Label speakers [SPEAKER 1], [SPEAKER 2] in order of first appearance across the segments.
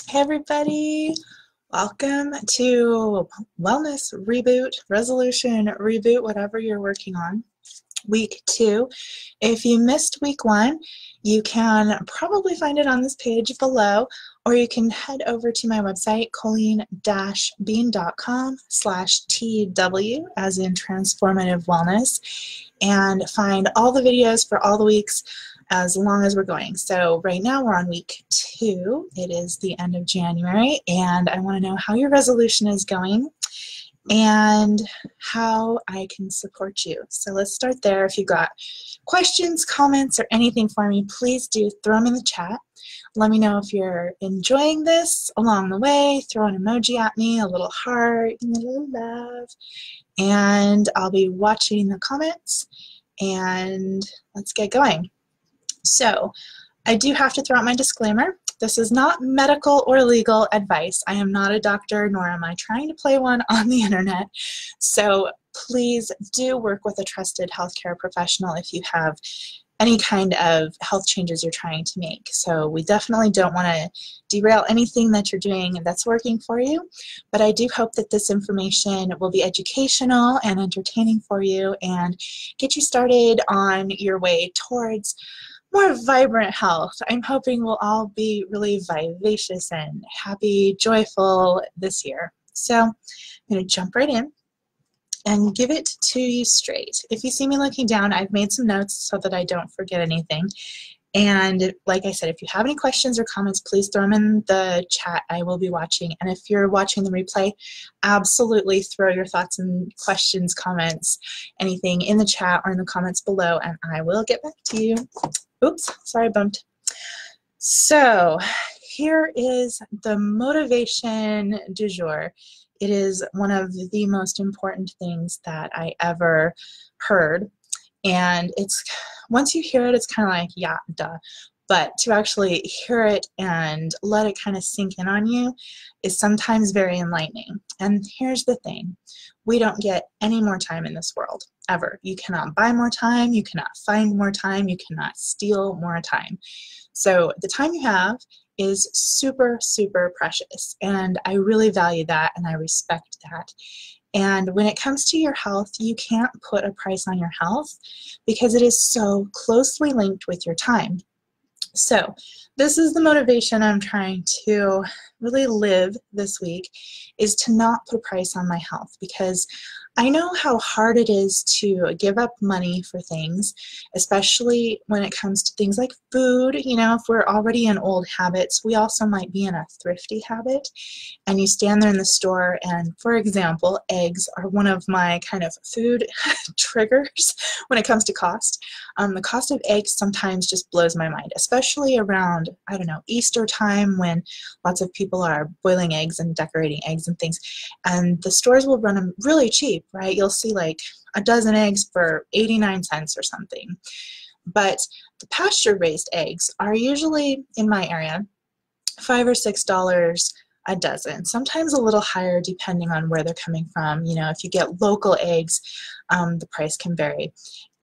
[SPEAKER 1] Hey everybody, welcome to Wellness Reboot, Resolution Reboot, whatever you're working on. Week 2. If you missed week 1, you can probably find it on this page below, or you can head over to my website, colleen-bean.com/TW, as in Transformative Wellness, and find all the videos for all the weeks as long as we're going. So right now we're on week 2. It is the end of January, and I want to know how your resolution is going and how I can support you. So let's start there. If you've got questions, comments, or anything for me, please do throw them in the chat. Let me know if you're enjoying this along the way. Throw an emoji at me, a little heart, a little love, and I'll be watching the comments, and let's get going. So I do have to throw out my disclaimer. This is not medical or legal advice. I am not a doctor, nor am I trying to play one on the internet. So please do work with a trusted healthcare professional if you have any kind of health changes you're trying to make. So we definitely don't want to derail anything that you're doing that's working for you, but I do hope that this information will be educational and entertaining for you and get you started on your way towards more vibrant health. I'm hoping we'll all be really vivacious and happy, joyful this year. So I'm going to jump right in and give it to you straight. If you see me looking down, I've made some notes so that I don't forget anything. And like I said, if you have any questions or comments, please throw them in the chat. I will be watching. And if you're watching the replay, absolutely throw your thoughts and questions, comments, anything in the chat or in the comments below, and I will get back to you. Oops, sorry, I bumped. So here is the motivation du jour. It is one of the most important things that I ever heard. And it's, once you hear it, it's kind of like, yeah, duh. But to actually hear it and let it kind of sink in on you is sometimes very enlightening. And here's the thing. We don't get any more time in this world, ever. You cannot buy more time. You cannot find more time. You cannot steal more time. So the time you have is super, super precious. And I really value that and I respect that. And when it comes to your health, you can't put a price on your health because it is so closely linked with your time. So this is the motivation I'm trying to really live this week, is to not put a price on my health, because I know how hard it is to give up money for things, especially when it comes to things like food. You know, if we're already in old habits, we also might be in a thrifty habit. And you stand there in the store and, for example, eggs are one of my kind of food triggers when it comes to cost. The cost of eggs sometimes just blows my mind, especially around, I don't know, Easter time, when lots of people are boiling eggs and decorating eggs and things. And the stores will run them really cheap, right? You'll see like a dozen eggs for 89 cents or something. But the pasture-raised eggs are usually, in my area, $5 or $6 a dozen, sometimes a little higher depending on where they're coming from. You know, if you get local eggs, the price can vary.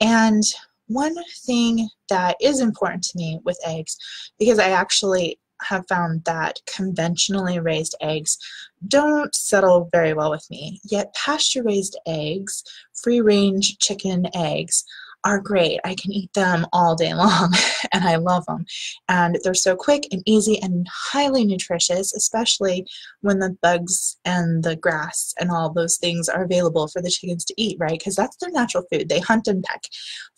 [SPEAKER 1] And one thing that is important to me with eggs, because I actually have found that conventionally raised eggs don't settle very well with me, yet pasture-raised eggs, free-range chicken eggs, are great. I can eat them all day long, and I love them. And they're so quick and easy and highly nutritious, especially when the bugs and the grass and all those things are available for the chickens to eat, right? Because that's their natural food. They hunt and peck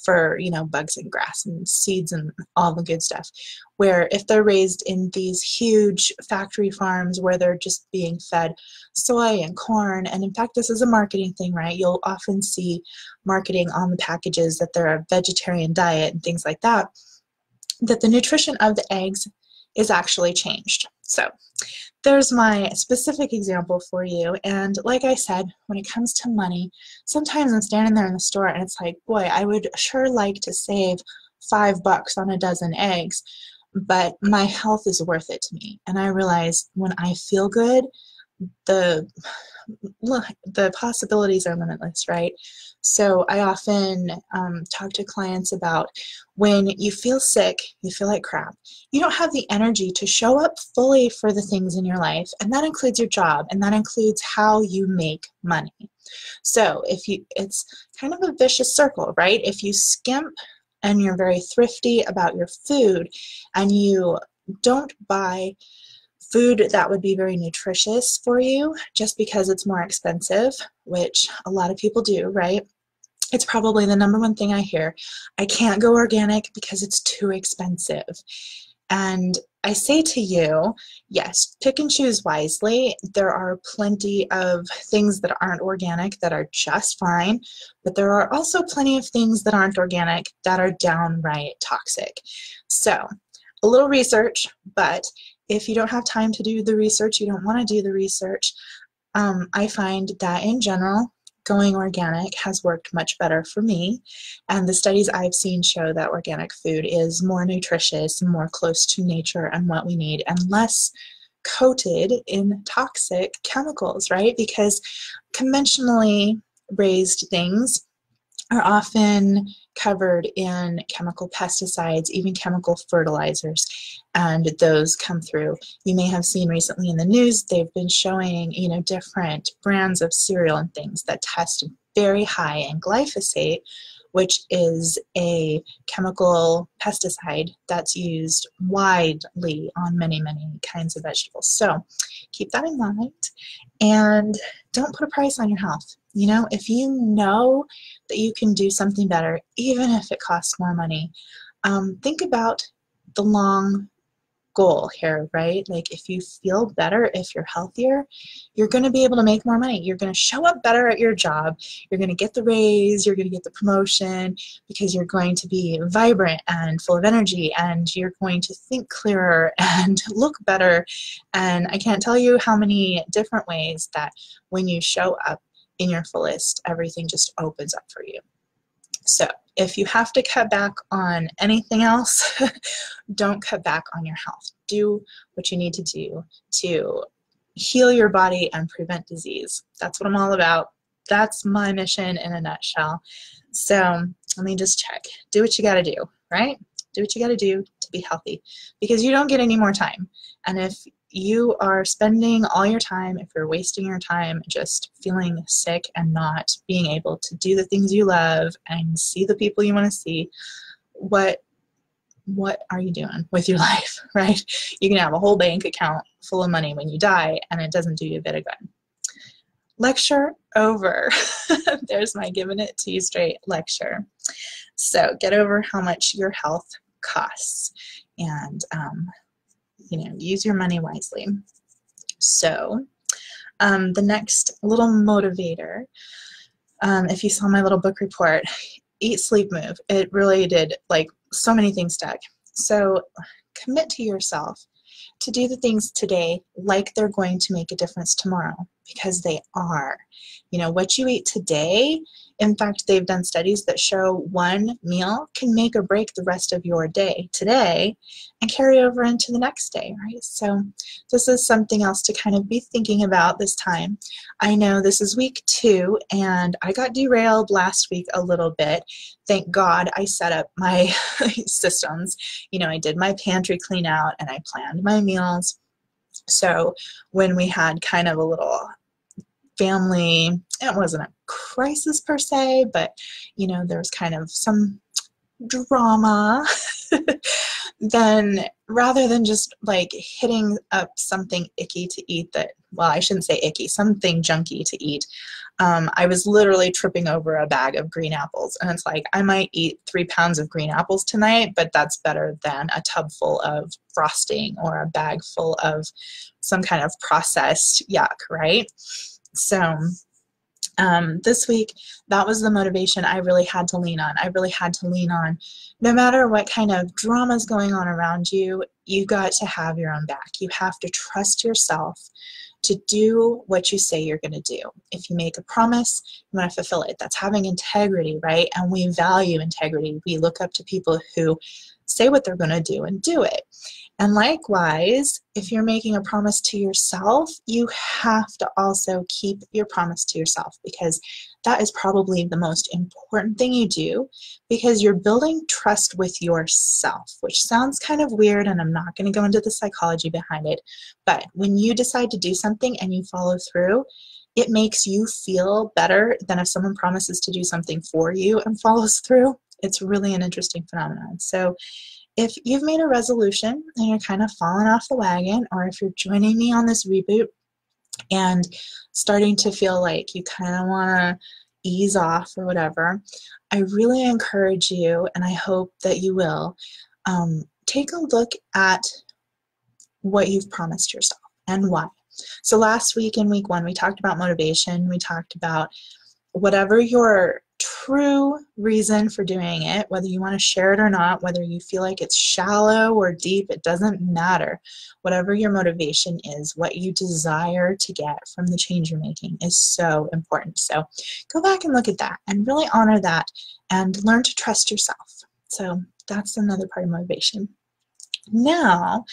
[SPEAKER 1] for, you know, bugs and grass and seeds and all the good stuff. Where if they're raised in these huge factory farms where they're just being fed soy and corn, and in fact, this is a marketing thing, right? You'll often see marketing on the packages that they're a vegetarian diet and things like that, that the nutrition of the eggs is actually changed. So there's my specific example for you. And like I said, when it comes to money, sometimes I'm standing there in the store and it's like, boy, I would sure like to save $5 on a dozen eggs, but my health is worth it to me. And I realize when I feel good, the possibilities are limitless, right? So I often talk to clients about when you feel sick, you feel like crap, you don't have the energy to show up fully for the things in your life, and that includes your job, and that includes how you make money. So it's kind of a vicious circle, right? If you skimp and you're very thrifty about your food and you don't buy food that would be very nutritious for you just because it's more expensive, which a lot of people do, right? It's probably the number one thing I hear. I can't go organic because it's too expensive. And I say to you, yes, pick and choose wisely. There are plenty of things that aren't organic that are just fine, but there are also plenty of things that aren't organic that are downright toxic. So a little research, but if you don't have time to do the research, you don't want to do the research, I find that in general, going organic has worked much better for me, and the studies I've seen show that organic food is more nutritious, more close to nature and what we need, and less coated in toxic chemicals, right? Because conventionally raised things are often covered in chemical pesticides, even chemical fertilizers, and those come through. You may have seen recently in the news, they've been showing, different brands of cereal and things that test very high in glyphosate, which is a chemical pesticide that's used widely on many, many kinds of vegetables. So keep that in mind, and don't put a price on your health. If you know that you can do something better, even if it costs more money, think about the long goal here, right? Like, if you feel better, if you're healthier, you're going to be able to make more money. You're going to show up better at your job. You're going to get the raise. You're going to get the promotion because you're going to be vibrant and full of energy, and you're going to think clearer and look better. And I can't tell you how many different ways that when you show up in your fullest, everything just opens up for you. So if you have to cut back on anything else, don't cut back on your health. Do what you need to do to heal your body and prevent disease. That's what I'm all about. That's my mission in a nutshell. So let me just check. Do what you got to do, right? Do what you got to do to be healthy, because you don't get any more time. And if you are spending all your time, if you're wasting your time just feeling sick and not being able to do the things you love and see the people you want to see, what are you doing with your life, right? You can have a whole bank account full of money when you die, and it doesn't do you a bit of good. Lecture over. There's my giving it to you straight lecture. So get over how much your health costs, and use your money wisely. So the next little motivator, if you saw my little book report, Eat, Sleep, Move, it really did so many things stuck. So commit to yourself to do the things today like they're going to make a difference tomorrow, because they are. What you eat today, in fact, they've done studies that show one meal can make or break the rest of your day today and carry over into the next day, right? So this is something else to kind of be thinking about this time. I know this is week 2, and I got derailed last week a little bit. Thank God I set up my systems. I did my pantry clean out and I planned my meals. So when we had kind of a little family, it wasn't a crisis per se, but there was kind of some drama, then rather than just hitting up something icky to eat I shouldn't say icky, something junky to eat, I was literally tripping over a bag of green apples, and it's I might eat 3 pounds of green apples tonight, but that's better than a tub full of frosting or a bag full of some kind of processed yuck, right? So this week, that was the motivation I really had to lean on. I really had to lean on, no matter what kind of drama is going on around you, you got to have your own back. You have to trust yourself to do what you say you're going to do. If you make a promise, you want to fulfill it. That's having integrity, right? And we value integrity. We look up to people who say what they're going to do and do it. And likewise, if you're making a promise to yourself, you have to also keep your promise to yourself, because that is probably the most important thing you do, because you're building trust with yourself, which sounds kind of weird, and I'm not going to go into the psychology behind it. But when you decide to do something and you follow through, it makes you feel better than if someone promises to do something for you and follows through. It's really an interesting phenomenon. So if you've made a resolution and you're kind of falling off the wagon, or if you're joining me on this reboot and starting to feel like you kind of want to ease off or whatever, I really encourage you, and I hope that you will, take a look at what you've promised yourself and why. So last week in week 1, we talked about motivation. We talked about whatever your true reason for doing it, whether you want to share it or not, whether you feel like it's shallow or deep, it doesn't matter. Whatever your motivation is, what you desire to get from the change you're making is so important. So go back and look at that and really honor that and learn to trust yourself. So that's another part of motivation. Now,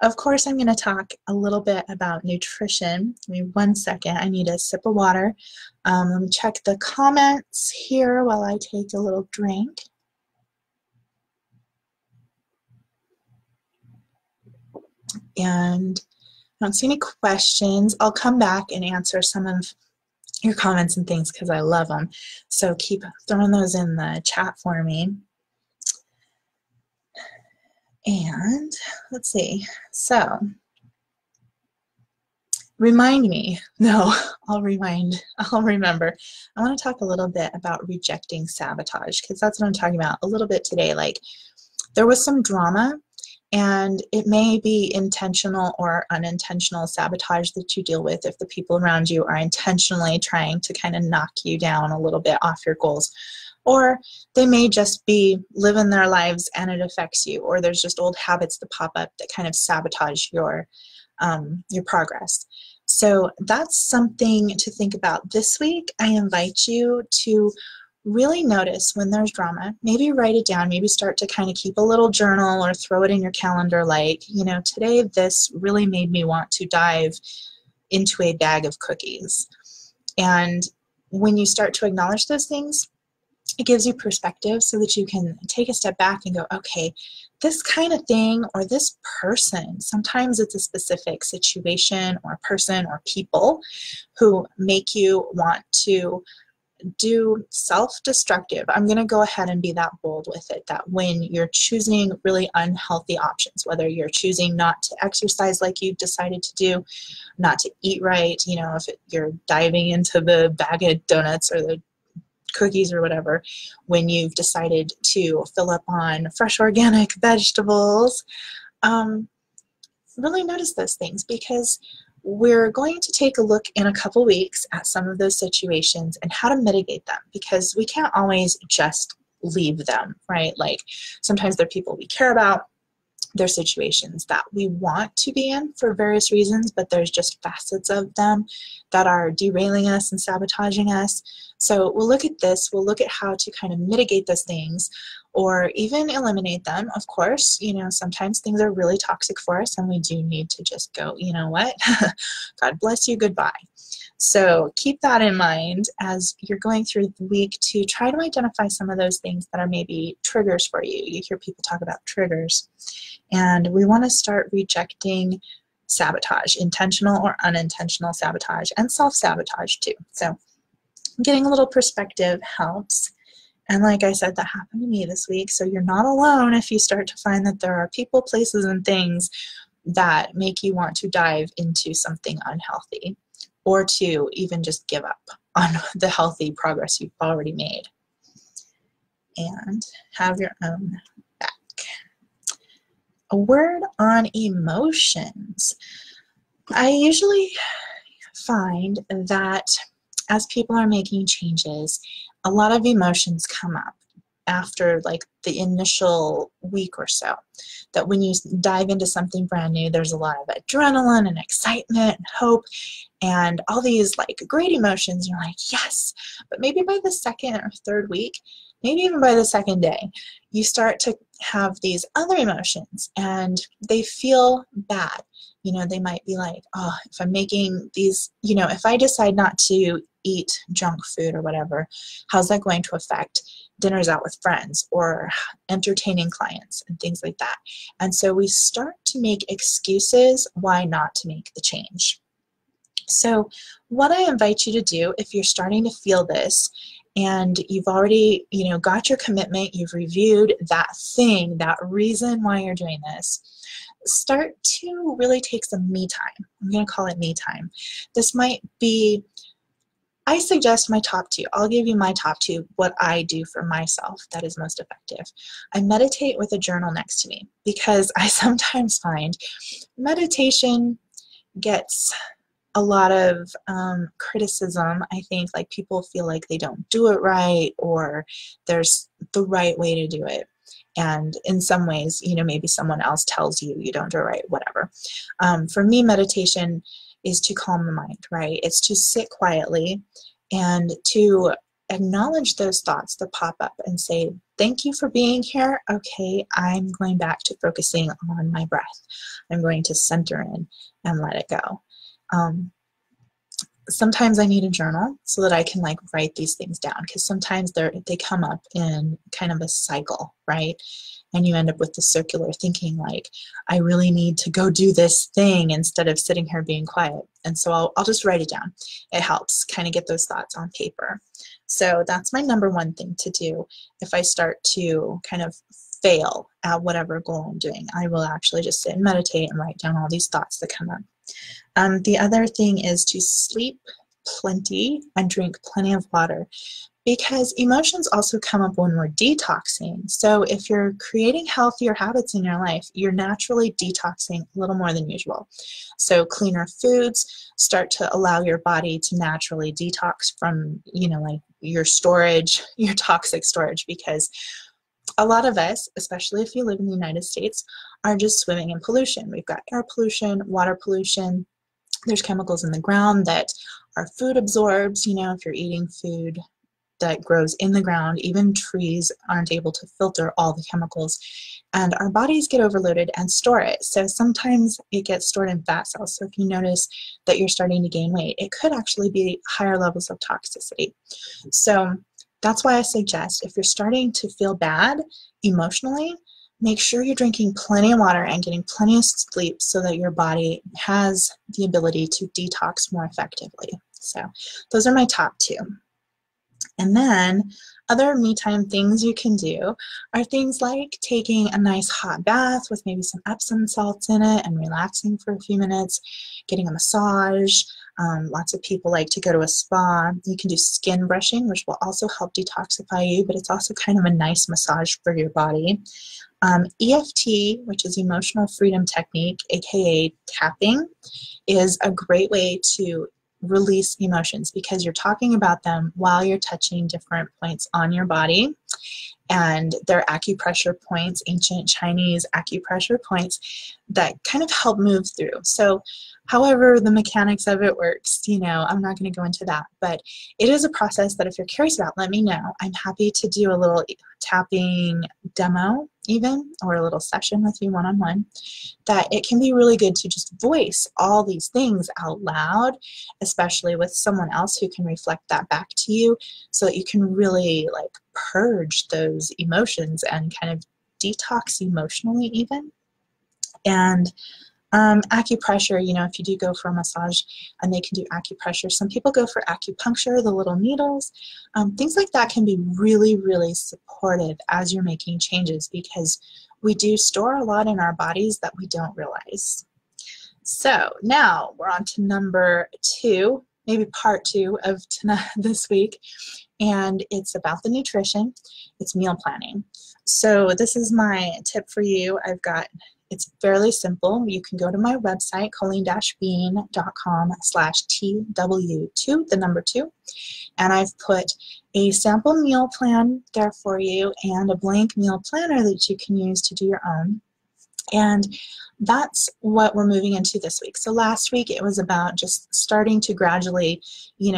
[SPEAKER 1] of course, I'm going to talk a little bit about nutrition. Give me 1 second. I need a sip of water. Let me check the comments here while I take a little drink. And I don't see any questions. I'll come back and answer some of your comments and things because I love them. So keep throwing those in the chat for me. And let's see, so remind me, no, I'll remember. I want to talk a little bit about rejecting sabotage, because that's what I'm talking about a little bit today. Like, there was some drama, and it may be intentional or unintentional sabotage that you deal with if the people around you are intentionally trying to kind of knock you down a little bit off your goals. Or they may just be living their lives and it affects you, or there's just old habits that pop up that kind of sabotage your progress. So that's something to think about this week. I invite you to really notice when there's drama. Maybe write it down. Maybe start to kind of keep a little journal or throw it in your calendar, like, you know, today this really made me want to dive into a bag of cookies. And when you start to acknowledge those things, it gives you perspective so that you can take a step back and go, okay, this kind of thing or this person, sometimes it's a specific situation or person or people who make you want to do self-destructive. I'm going to go ahead and be that bold with it, that when you're choosing really unhealthy options, whether you're choosing not to exercise like you decided to do, not to eat right, you know, if you're diving into the bag of donuts or the cookies or whatever, when you've decided to fill up on fresh organic vegetables, really notice those things, because we're going to take a look in a couple weeks at some of those situations and how to mitigate them, because we can't always just leave them, right? Like, sometimes they're people we care about, they're situations that we want to be in for various reasons, but there's just facets of them that are derailing us and sabotaging us. So we'll look at this, we'll look at how to kind of mitigate those things or even eliminate them. Of course, you know, sometimes things are really toxic for us and we do need to just go, you know what, God bless you, goodbye. So keep that in mind as you're going through the week to try to identify some of those things that are maybe triggers for you. You hear people talk about triggers. And we want to start rejecting sabotage, intentional or unintentional sabotage, and self-sabotage too. So getting a little perspective helps. And like I said, that happened to me this week. So you're not alone if you start to find that there are people, places, and things that make you want to dive into something unhealthy, or to even just give up on the healthy progress you've already made. And have your own back. A word on emotions. I usually find that as people are making changes, a lot of emotions come up after like the initial week or so. That when you dive into something brand new, there's a lot of adrenaline and excitement and hope and all these like great emotions. You're like, yes, but maybe by the second or third week, maybe even by the second day, you start to have these other emotions and they feel bad. You know, they might be like, oh, if I'm making these, you know, if I decide not to eat junk food or whatever, how's that going to affect dinners out with friends or entertaining clients and things like that? And so we start to make excuses why not to make the change. So what I invite you to do, if you're starting to feel this and you've already, you know, got your commitment, you've reviewed that thing, that reason why you're doing this, start to really take some me time. I'm going to call it me time. This might be, I suggest my top two. I'll give you my top two, what I do for myself that is most effective. I meditate with a journal next to me because I sometimes find meditation gets a lot of criticism. I think like people feel like they don't do it right or there's the right way to do it. And in some ways, you know, maybe someone else tells you you don't do it right, whatever. For me, meditation is to calm the mind, right? It's to sit quietly and to acknowledge those thoughts that pop up and say, thank you for being here. Okay, I'm going back to focusing on my breath. I'm going to center in and let it go. Sometimes I need a journal so that I can like write these things down because sometimes they come up in kind of a cycle, right? And you end up with the circular thinking like, I really need to go do this thing instead of sitting here being quiet. And so I'll just write it down. It helps kind of get those thoughts on paper. So that's my number one thing to do if I start to kind of fail at whatever goal I'm doing. I will actually just sit and meditate and write down all these thoughts that come up. The other thing is to sleep plenty and drink plenty of water because emotions also come up when we're detoxing. So if you're creating healthier habits in your life, you're naturally detoxing a little more than usual. So cleaner foods start to allow your body to naturally detox from, you know, like your storage, your toxic storage, because a lot of us, especially if you live in the United States, are just swimming in pollution. We've got air pollution, water pollution. There's chemicals in the ground that our food absorbs. You know, if you're eating food that grows in the ground, even trees aren't able to filter all the chemicals. And our bodies get overloaded and store it. So sometimes it gets stored in fat cells. So if you notice that you're starting to gain weight, it could actually be higher levels of toxicity. So that's why I suggest if you're starting to feel bad emotionally, make sure you're drinking plenty of water and getting plenty of sleep so that your body has the ability to detox more effectively. So those are my top two. And then other me time things you can do are things like taking a nice hot bath with maybe some Epsom salts in it and relaxing for a few minutes, getting a massage. Lots of people like to go to a spa. You can do skin brushing, which will also help detoxify you, but it's also kind of a nice massage for your body. EFT, which is emotional freedom technique, aka tapping, is a great way to release emotions because you're talking about them while you're touching different points on your body. And they're acupressure points, ancient Chinese acupressure points that kind of help move through. So however the mechanics of it works, you know, I'm not going to go into that, but it is a process that if you're curious about, let me know. I'm happy to do a little tapping demo even, or a little session with you one-on-one, that it can be really good to just voice all these things out loud, especially with someone else who can reflect that back to you so that you can really like purge those emotions and kind of detox emotionally even. And acupressure, you know, if you do go for a massage and they can do acupressure, some people go for acupuncture, the little needles. Things like that can be really, really supportive as you're making changes because we do store a lot in our bodies that we don't realize. So now we're on to number two, maybe part two of this week, and it's about the nutrition. It's meal planning. So this is my tip for you. It's fairly simple. You can go to my website, colleen-bean.com/TW2, the number 2, and I've put a sample meal plan there for you and a blank meal planner that you can use to do your own. And that's what we're moving into this week. So last week it was about just starting to gradually,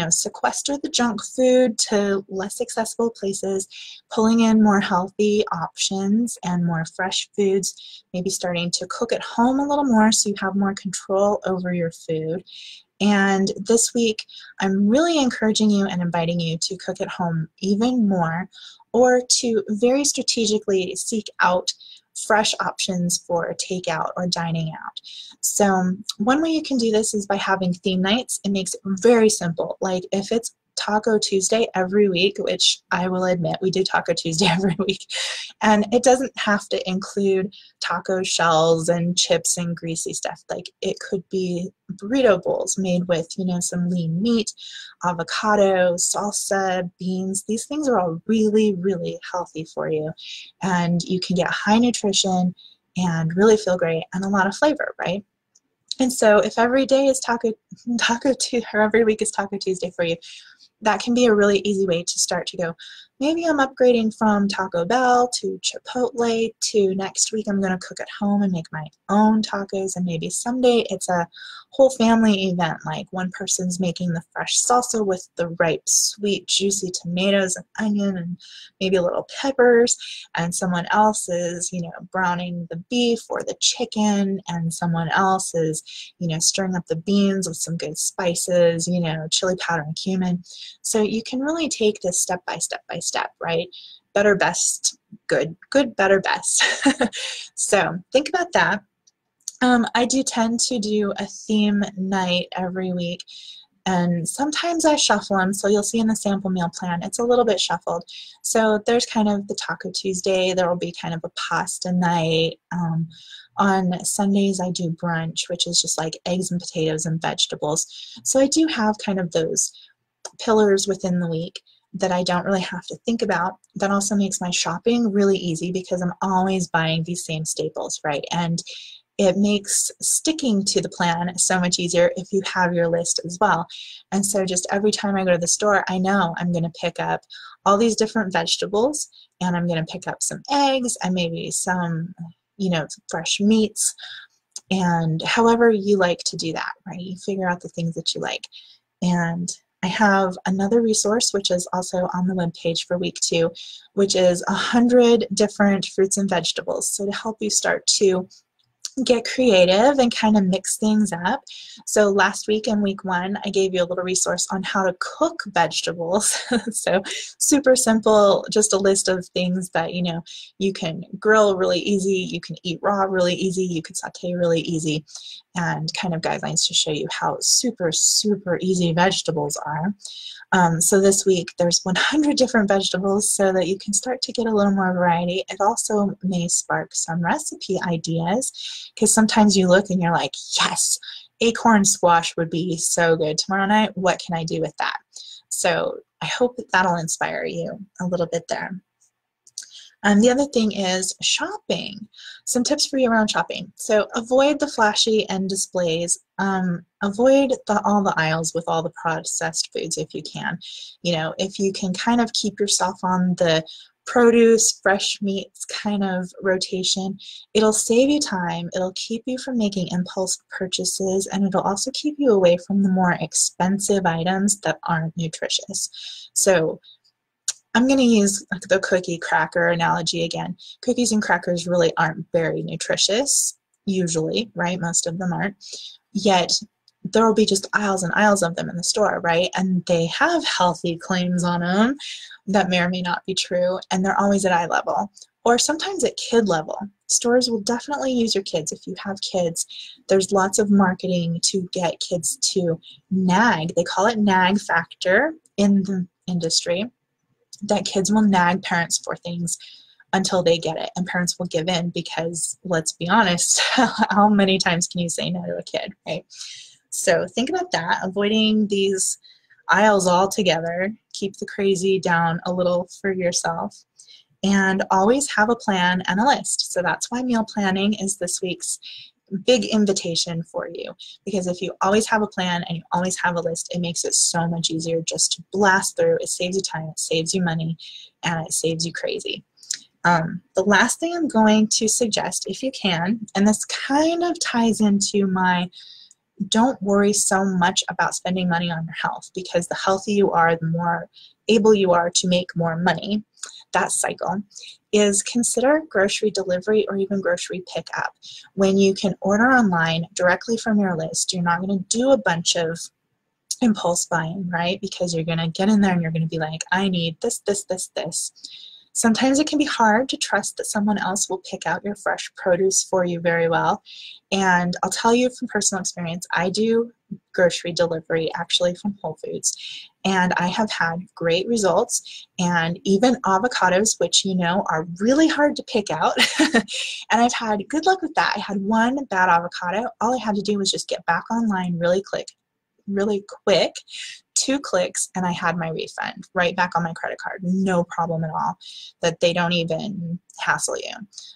[SPEAKER 1] sequester the junk food to less accessible places, pulling in more healthy options and more fresh foods, maybe starting to cook at home a little more so you have more control over your food. And this week, I'm really encouraging you and inviting you to cook at home even more, or to very strategically seek out fresh options for takeout or dining out. So one way you can do this is by having theme nights. It makes it very simple. Like if it's Taco Tuesday every week, which I will admit we do Taco Tuesday every week, and it doesn't have to include taco shells and chips and greasy stuff. Like it could be burrito bowls made with, some lean meat, avocado, salsa, beans. These things are all really, really healthy for you, and you can get high nutrition and really feel great and a lot of flavor, right? And so if every day is Taco Tuesday, or every week is Taco Tuesday for you, that can be a really easy way to start to go, maybe I'm upgrading from Taco Bell to Chipotle to next week I'm going to cook at home and make my own tacos, and maybe someday it's a whole family event, like one person's making the fresh salsa with the ripe, sweet, juicy tomatoes and onion and maybe a little peppers, and someone else is, browning the beef or the chicken, and someone else is, stirring up the beans with some good spices, chili powder and cumin. So you can really take this step by step by step, right? Better, best, good, good, better, best. So think about that. I do tend to do a theme night every week, and sometimes I shuffle them. So you'll see in the sample meal plan, it's a little bit shuffled. So there's kind of the Taco Tuesday. There will be kind of a pasta night. On Sundays, I do brunch, which is just like eggs and potatoes and vegetables. So I do have kind of those pillars within the week that I don't really have to think about. That also makes my shopping really easy because I'm always buying these same staples, right? And it makes sticking to the plan so much easier if you have your list as well. And so just every time I go to the store, I know I'm going to pick up all these different vegetables, and I'm going to pick up some eggs and maybe some, fresh meats, and however you like to do that, right? You figure out the things that you like. And I have another resource, which is also on the webpage for week 2, which is 100 different fruits and vegetables. So to help you start to get creative and kind of mix things up. So last week in week 1, I gave you a little resource on how to cook vegetables. So super simple, just a list of things that, you can grill really easy, you can eat raw really easy, you can saute really easy, and kind of guidelines to show you how super, super easy vegetables are. So this week there's 100 different vegetables so that you can start to get a little more variety. It also may spark some recipe ideas, because sometimes you look and you're like, yes, acorn squash would be so good tomorrow night. What can I do with that? So I hope that that'll inspire you a little bit there. The other thing is shopping. Some tips for you around shopping. So avoid the flashy end displays. Avoid all the aisles with all the processed foods if you can. If you can kind of keep yourself on the produce, fresh meats kind of rotation, it'll save you time, it'll keep you from making impulse purchases, and it'll also keep you away from the more expensive items that aren't nutritious. So I'm going to use the cookie cracker analogy again. Cookies and crackers really aren't very nutritious, usually, right? Most of them aren't. Yet there will be just aisles and aisles of them in the store, right? And they have healthy claims on them that may or may not be true, and they're always at eye level, or sometimes at kid level. Stores will definitely use your kids. If you have kids, there's lots of marketing to get kids to nag. They call it nag factor in the industry, that kids will nag parents for things until they get it, and parents will give in because, let's be honest, how many times can you say no to a kid, right? So think about that, avoiding these aisles altogether. Keep the crazy down a little for yourself, and always have a plan and a list. So that's why meal planning is this week's big invitation for you, because if you always have a plan and you always have a list, it makes it so much easier just to blast through. It saves you time, it saves you money, and it saves you crazy. The last thing I'm going to suggest, if you can, and this kind of ties into my don't worry so much about spending money on your health, because the healthier you are, the more able you are to make more money, that cycle, is consider grocery delivery or even grocery pickup. When you can order online directly from your list, you're not going to do a bunch of impulse buying, right? Because you're going to get in there and you're going to be like, I need this, this, this, this. Sometimes it can be hard to trust that someone else will pick out your fresh produce for you very well. And I'll tell you from personal experience, I do grocery delivery actually from Whole Foods, and I have had great results. And even avocados, which you know are really hard to pick out, and I've had good luck with that. I had one bad avocado. All I had to do was just get back online really quick, 2 clicks, and I had my refund right back on my credit card. No problem at all, that they don't even hassle you.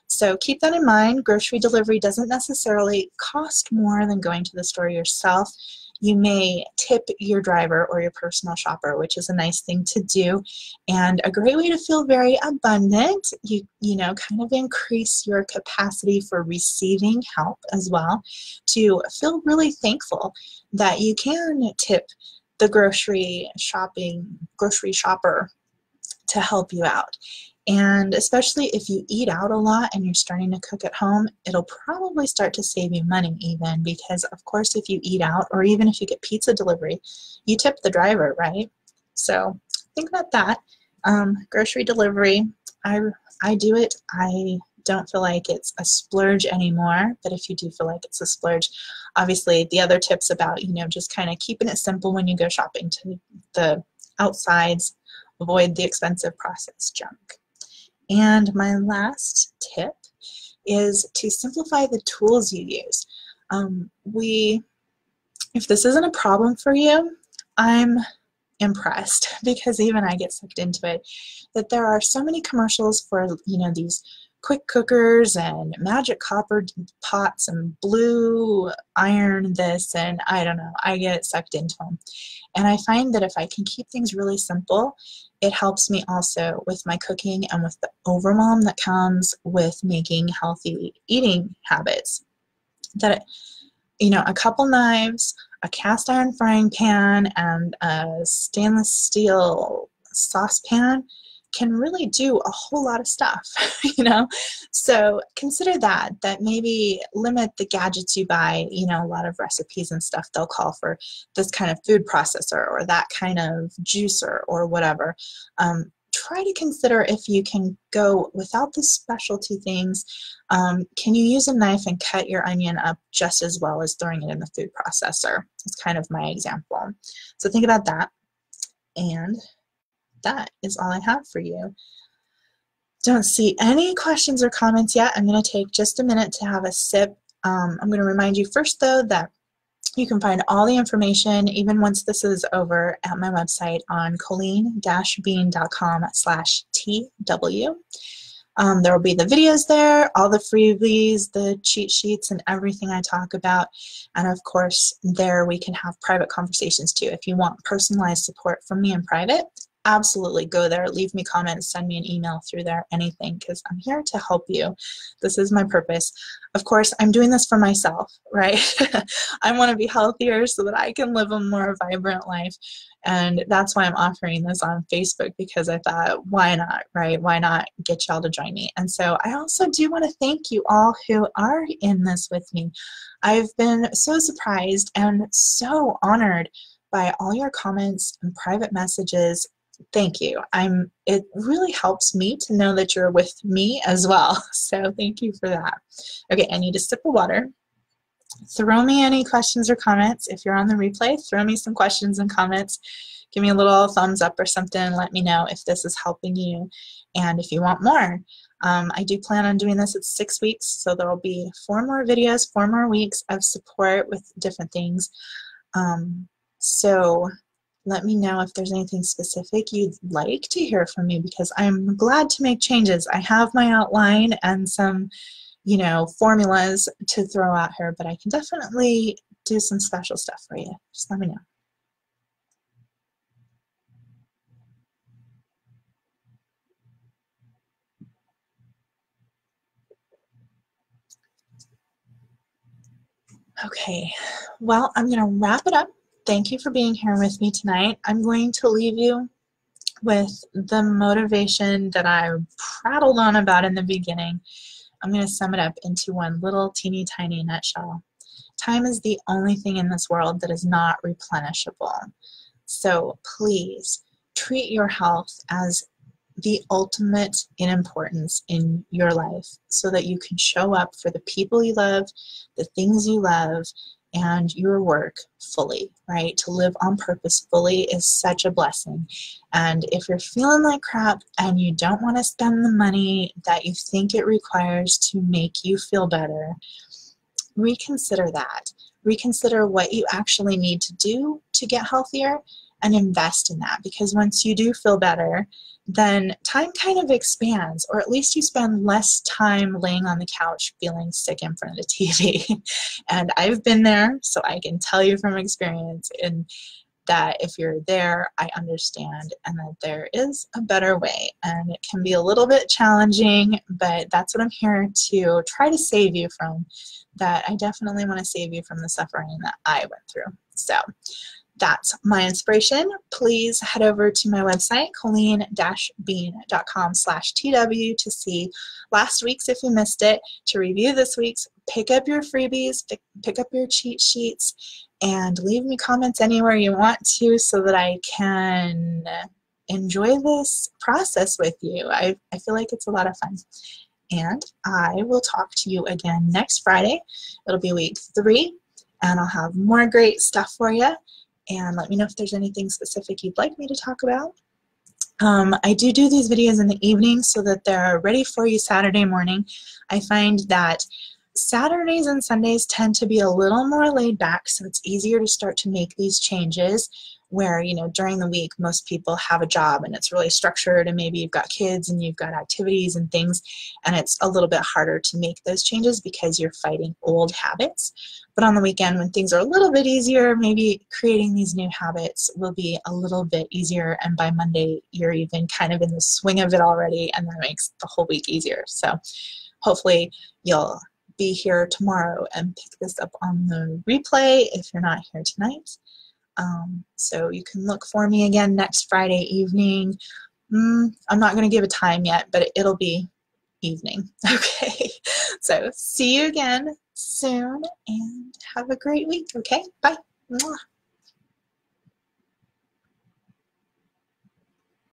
[SPEAKER 1] So keep that in mind. Grocery delivery doesn't necessarily cost more than going to the store yourself. You may tip your driver or your personal shopper, which is a nice thing to do, and a great way to feel very abundant. You know, kind of increase your capacity for receiving help as well, to feel really thankful that you can tip the grocery shopper to help you out. And especially if you eat out a lot and you're starting to cook at home, it'll probably start to save you money even, because of course if you eat out, or even if you get pizza delivery, you tip the driver, right? So think about that. Grocery delivery, I do it. I don't feel like it's a splurge anymore, but if you do feel like it's a splurge, obviously the other tips about, you know, just kind of keeping it simple when you go shopping, to the outsides, avoid the expensive processed junk. And my last tip is to simplify the tools you use. If this isn't a problem for you, I'm impressed, because even I get sucked into it, that there are so many commercials for, you know, these quick cookers and magic copper pots and blue iron this, and I don't know, I get sucked into them. And I find that if I can keep things really simple, it helps me also with my cooking and with the overwhelm that comes with making healthy eating habits. That, you know, a couple knives, a cast iron frying pan, and a stainless steel saucepan can really do a whole lot of stuff, you know? So consider that maybe limit the gadgets you buy. You know, a lot of recipes and stuff, they'll call for this kind of food processor or that kind of juicer or whatever. Try to consider if you can go without the specialty things. Can you use a knife and cut your onion up just as well as throwing it in the food processor? It's kind of my example. So think about that. And that is all I have for you. Don't see any questions or comments yet. I'm going to take just a minute to have a sip. I'm going to remind you first, though, that you can find all the information, even once this is over, at my website on colleen-bean.com/TW. There will be the videos there, all the freebies, the cheat sheets, and everything I talk about. And of course, there we can have private conversations too. If you want personalized support from me in private, absolutely go there, leave me comments, send me an email through there, anything, because I'm here to help you. This is my purpose. Of course, I'm doing this for myself, right? I want to be healthier so that I can live a more vibrant life. And that's why I'm offering this on Facebook, because I thought, why not, right? Why not get y'all to join me? And so I also do want to thank you all who are in this with me. I've been so surprised and so honored by all your comments and private messages. Thank you. It really helps me to know that you're with me as well. So thank you for that. Okay, I need a sip of water. Throw me any questions or comments. If you're on the replay, throw me some questions and comments. Give me a little thumbs up or something. Let me know if this is helping you and if you want more. I do plan on doing this at 6 weeks, so there will be 4 more videos, 4 more weeks of support with different things. So let me know if there's anything specific you'd like to hear from me, because I'm glad to make changes. I have my outline and some, you know, formulas to throw out here, but I can definitely do some special stuff for you. Just let me know. Okay, well, I'm going to wrap it up. Thank you for being here with me tonight. I'm going to leave you with the motivation that I prattled on about in the beginning. I'm going to sum it up into one little teeny tiny nutshell. Time is the only thing in this world that is not replenishable. So please treat your health as the ultimate in importance in your life so that you can show up for the people you love, the things you love, and your work fully, right? To live on purpose fully is such a blessing. And if you're feeling like crap and you don't want to spend the money that you think it requires to make you feel better, reconsider that. Reconsider what you actually need to do to get healthier and invest in that, because once you do feel better, then time kind of expands, or at least you spend less time laying on the couch feeling sick in front of the TV. And I've been there, so I can tell you from experience and that if you're there, I understand, and that there is a better way. And it can be a little bit challenging, but that's what I'm here to try to save you from. That I definitely want to save you from the suffering that I went through. So that's my inspiration. Please head over to my website, colleen-bean.com/TW, to see last week's if you missed it, to review this week's, pick up your freebies, pick up your cheat sheets, and leave me comments anywhere you want to so that I can enjoy this process with you. I feel like it's a lot of fun. And I will talk to you again next Friday. It'll be week 3, and I'll have more great stuff for you. And let me know if there's anything specific you'd like me to talk about. I do these videos in the evening so that they're ready for you Saturday morning. I find that Saturdays and Sundays tend to be a little more laid back, so it's easier to start to make these changes where, you know, during the week most people have a job and it's really structured, and maybe you've got kids and you've got activities and things, and it's a little bit harder to make those changes because you're fighting old habits. But on the weekend, when things are a little bit easier, maybe creating these new habits will be a little bit easier, and by Monday you're even kind of in the swing of it already, and that makes the whole week easier. So hopefully you'll be here tomorrow and pick this up on the replay if you're not here tonight. So you can look for me again next Friday evening. I'm not going to give a time yet, but it'll be evening. Okay, so see you again soon and have a great week. Okay, bye. Mwah.